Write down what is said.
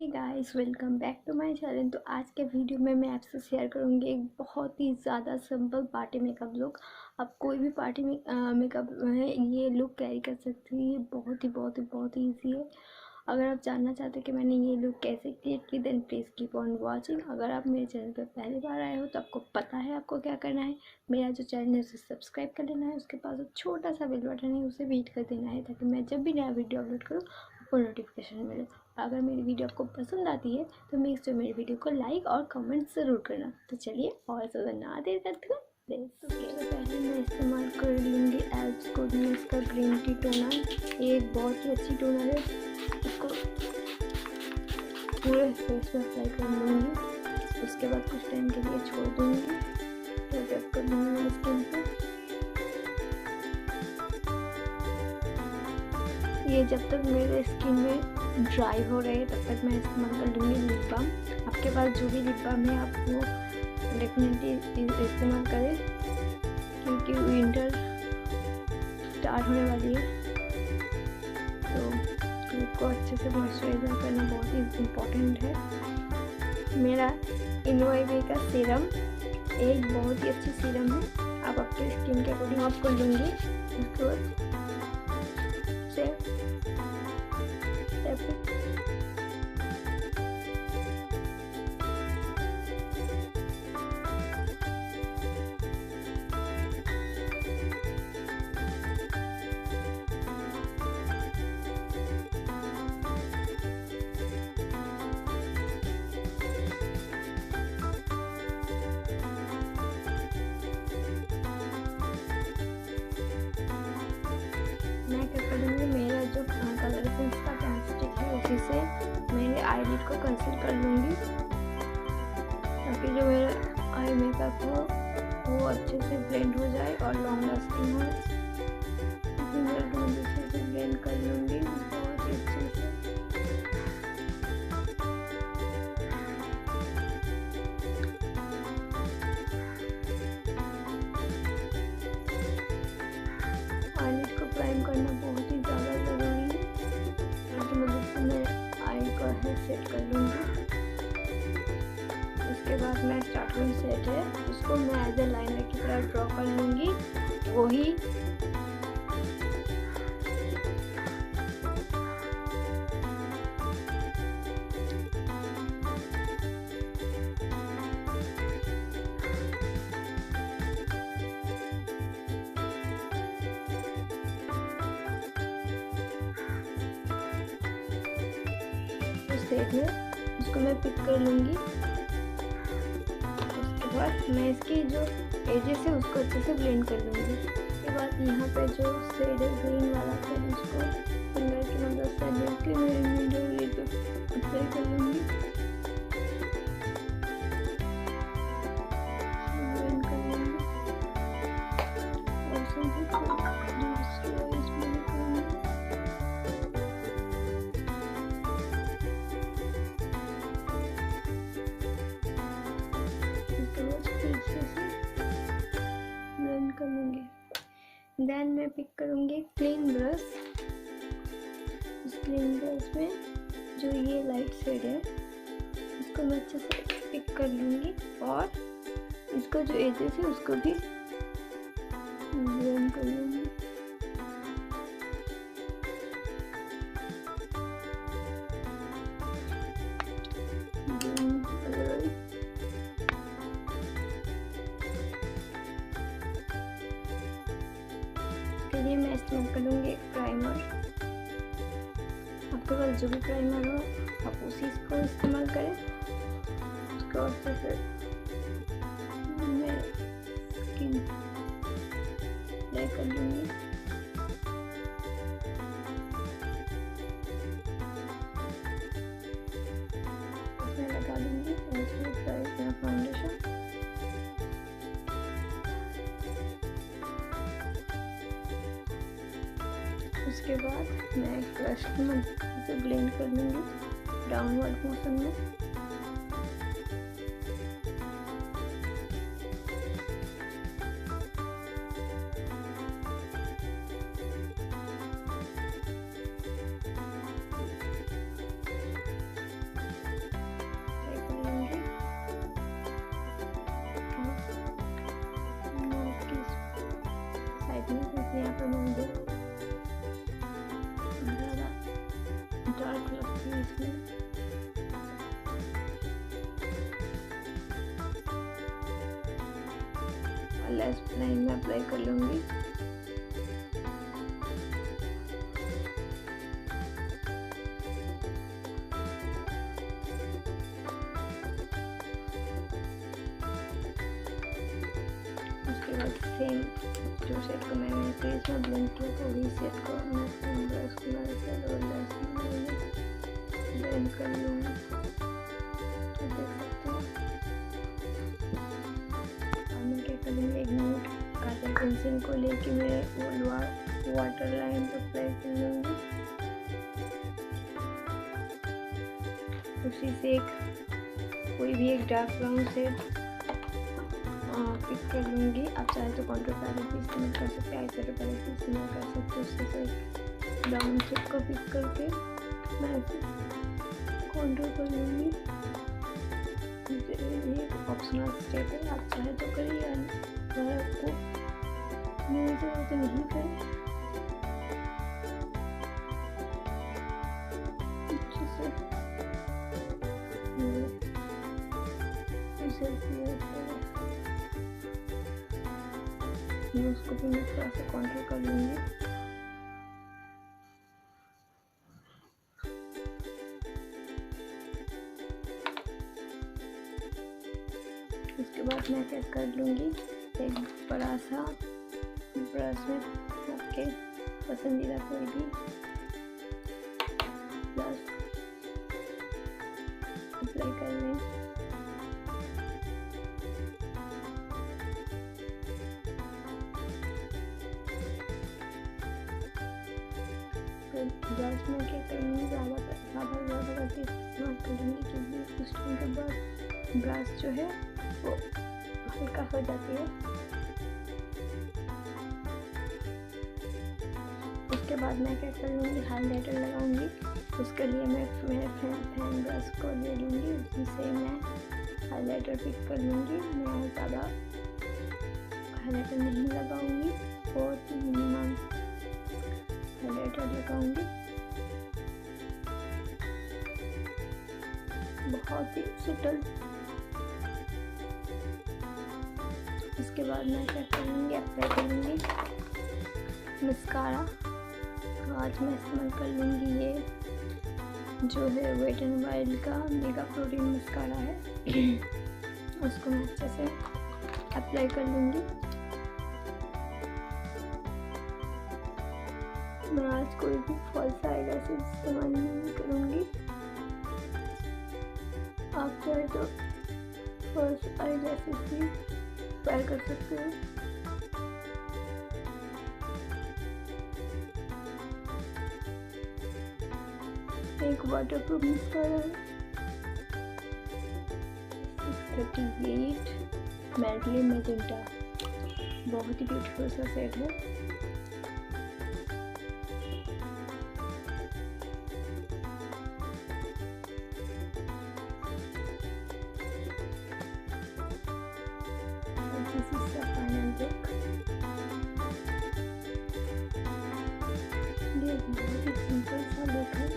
Guys, welcome back to my channel. तो आज के वीडियो में मैं आपसे शेयर करूंगी एक बहुत ही ज़्यादा सिंपल पार्टी मेकअप लुक। आप कोई भी पार्टी में मेकअप है ये लुक कैरी कर सकती है। ये बहुत ही ईजी है। अगर आप जानना चाहते हैं कि मैंने ये लुक कैसे क्रिएट की, then please keep on watching. अगर आप मेरे चैनल पर पहली बार आए हो तो आपको पता है आपको क्या करना है। मेरा जो चैनल है उसे सब्सक्राइब कर लेना है, उसके पास एक छोटा सा बेल बटन है उसे भी हिट कर देना है ताकि मैं जब भी नया वीडियो अपलोड करूँ आपको नोटिफिकेशन मिले। अगर मेरी वीडियो आपको पसंद आती है तो मेक श्योर मेरी वीडियो को लाइक और कमेंट ज़रूर करना। तो चलिए और ज़्यादा ना देर करते हुए सबसे पहले मैं इस्तेमाल कर लूँगी एल्स कोडनेस का ग्रीन टी टोनर। ये एक बहुत ही अच्छी टोनर है। इसको पूरे फेस पे अप्लाई कर लूँगी। उसके बाद कुछ टाइम के लिए छोड़ दूँगी तो टैप कर लूँगी मेरी स्किन पे। ये जब तक मेरे स्किन में ड्राई हो रहे हैं तब तक मैं इस्तेमाल कर लूँगी लिप बाम। आपके पास जो भी लिप बाम है आप वो डेफिनेटली इस्तेमाल करें क्योंकि विंटर स्टार्ट होने वाली है। तो लिप को अच्छे से मॉइस्चराइजर करना बहुत ही इम्पोर्टेंट है। मेरा इनवाईवे का सीरम एक बहुत ही अच्छी सीरम है। आप आपके स्किन के अकॉर्डिंग आपको लूँगी। उसके बाद मैं क्या करूँगी, मेरा जो कलर पेंस का कैंस्टिक है उसी से मेरे आईलिड को कंसील कर लूँगी ताकि जो मेरा आई मेकअप हो वो अच्छे से ब्लेंड हो जाए और लॉन्ग लास्टिंग हो। फिंगर टूल से ब्लेंड कर लूँगी बहुत ही अच्छे से। आईलिड को प्राइम करना बहुत ही ज़्यादा ज़रूरी है। इसकी मदद से मैं आई का हेड सेट कर लूँगी। उसके बाद मैं स्टार्टिंग सेट है उसको मैं एज ए लाइनर की तरह ड्रॉ कर लूँगी। वही सेट है उसको मैं पिक कर लूँगी। उसके बाद मैं इसकी जो एजेस है उसको अच्छे से ब्लेंड कर लूँगी। उसके बाद यहाँ पे जो शेड है ग्रीन वाला शेड उसको फिंगर की मदद से लेके मैं मिडल पे अप्लाई कर लूँगी। ब्लेंड कर लूँगी और कर लूँगी। देन मैं पिक करूँगी क्लीन ब्रश। इस क्लीन ब्रश में जो ये लाइट शेड है इसको मैं अच्छे से पिक कर लूँगी और इसको जो एजेस है उसको भी ब्लेंड कर लूँगी। के लिए मैं इस्तेमाल कर लूँगी एक प्राइमर। आपके पास जो भी प्राइमर हो आप उसी को इस्तेमाल करें। उसको अच्छे से मैं स्किन अप्लाई कर लूँगी। उसमें लगा दूँगी फाउंडेशन। उसके बाद मैं ब्रश की मदद से ब्लेंड कर लूँगी डाउनवर्ड मोशन में। पर मुझे ज़्यादा डार्क लगती है इसमें। लेस लाइन में अप्लाई कर लूँगी। उसके बाद सेम जो शेड को मैंने फेस में ब्लेंड किया था वही शेड को मैं सेम ब्रश की मदद से और लेस में ब्लेंड कर लूँगी। तो देख सकते हो। और मैं क्या करूँगी, एक न्यूड काजल पेंसिल को लेके मैं वो वाटर लाइन पर अप्लाई कर लूँगी। उसी से कोई भी एक डार्क ब्राउन शेड पिक कर लूँगी। आप चाहे तो कॉन्टूर पैलेट भी इस्तेमाल कर सकते हैं, आई पैलेट पैलेट भी इस्तेमाल कर सकते हैं। उससे तो एक ब्राउन शेड को पिक करके मैं कॉन्टूर कर लूँगी। ये एक ऑप्शनल स्टेप है, आप चाहे तो करिए, अगर आपको नहीं ज़रूरत तो नहीं करें। अच्छे से उसको भी मैं थोड़ा सा कॉन्ट्रोल कर लूँगी। उसके बाद मैं क्या कर लूँगी, एक बड़ा सा ब्रश में आपके पसंदीदा कोई भी ब्रश अप्लाई कर लें। ब्रश में क्या करूँगी, ज़्यादा करके इस्तेमाल करूँगी क्योंकि कुछ टाइम के बाद ब्रश जो है वो हल्का हो जाती है। उसके बाद मैं क्या कर लूँगी, हाइलाइटर लगाऊँगी। उसके लिए मैं मेरे फैन ब्रश को ले लूँगी, उसी से मैं हाइलाइटर पिक कर लूँगी। मैं ज़्यादा हाइलाइटर नहीं लगाऊँगी, बहुत मिनिमम हाइलाइटर लगाऊंगी, बहुत ही सटल। उसके बाद मैं क्या करूँगी, अप्लाई करूँगी मस्कारा। आज मैं इस्तेमाल कर लूँगी ये जो है वेट एंड वाइल्ड का मेगा प्रोटीन मस्कारा है। उसको मैं अच्छे से अप्लाई कर लूँगी। मैं आज कोई भी फॉल्स आईलैशेस इस्तेमाल नहीं करूँगी। आप चाहे तो फॉल्स आईलैशेस भी ट्राई कर सकते हो। एक वाटरप्रूफ मस्कारा है 638 मैडली मैजेंटा, बहुत ही ब्यूटीफुल सा सेट है। This is the final look। ये बहुत ही सिंपल सा लुक है।